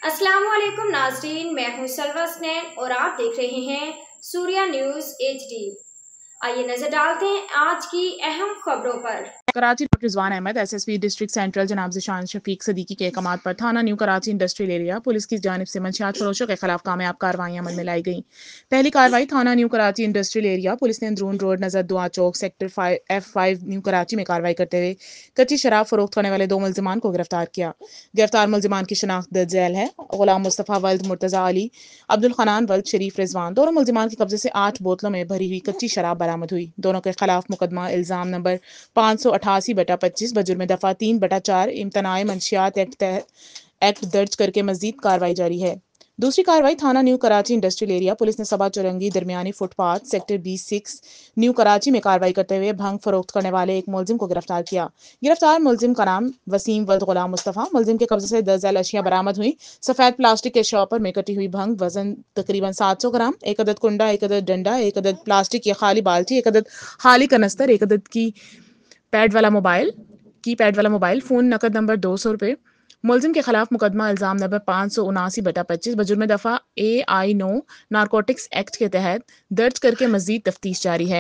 अस्सलाम वालेकुम नाज़रीन, मैं हूं सलवा स्नैन और आप देख रहे हैं सूर्या न्यूज़ HD। आइए नजर डालते हैं आज की अहम खबरों पर। Karachi Rizwan Ahmed SSP district central जनाब ज़िशान शफीक सदीकी के अहकामात पर थाना new Karachi industrial area police की जानिब से मंशियात फरोशों के खिलाफ कामयाब कार्रवाई अमल में लाई गई। पहली कार्रवाई थाना new Karachi industrial area police ने अंदरून रोड नजर दुआ चौक सेक्टर F5 न्यू कराची में कार्रवाई करते हुए कच्ची शराब फरोख्त करने वाले 2 मुलजिमान को गिरफ्तार किया। गिरफ्तार मुलजिमान की शनाख्त दर्ज झैल है। गुलाम मुस्तफ़ा वल्द मुर्तज़ा अली, अब्दुल खनान वल्द शरीफ रिजवान। दोनों मुलजिमान के कब्जे से 8 बोतलों में भरी हुई कच्ची शराब बरामद हुई। दोनों के खिलाफ मुकदमा इल्जाम नंबर 588/25 बजुर्म दफा 3/4 इम्तनाए मंशियात एक्ट दर्ज करके मजीद कार्रवाई जारी है। दूसरी कार्रवाई थाना new Karachi industrial area police ने सबा चौरंगी दरमियानी footpath sector B6 new Karachi में कार्रवाई करते हुए भंग फरोख्त करने वाले एक मुलजिम को गिरफ्तार किया। गिरफ्तार मुलजिम का नाम वसीम वल्द गुलाम मुस्तफ़ा। मुलजिम के कब्जे से दर्ज झैल अशिया बरामद हुई। सफेद प्लास्टिक के शॉपर में कटी हुई भंग, वजन तकरीबन 700 ग्राम, 1 अदद कुंडा, 1 अदद डंडा, 1 अदद प्लास्टिक या खाली बाल्टी, 1 अदद खाली कनस्तर, 1 अदद की पैड वाला मोबाइल फोन, नकद नंबर 200 रुपये। मुलजिम के खिलाफ मुकदमा इल्जाम नंबर 579/25 बजुर्म दफा AI 9 नारकोटिक्स एक्ट के तहत दर्ज करके मजीद तफ्तीश जारी है।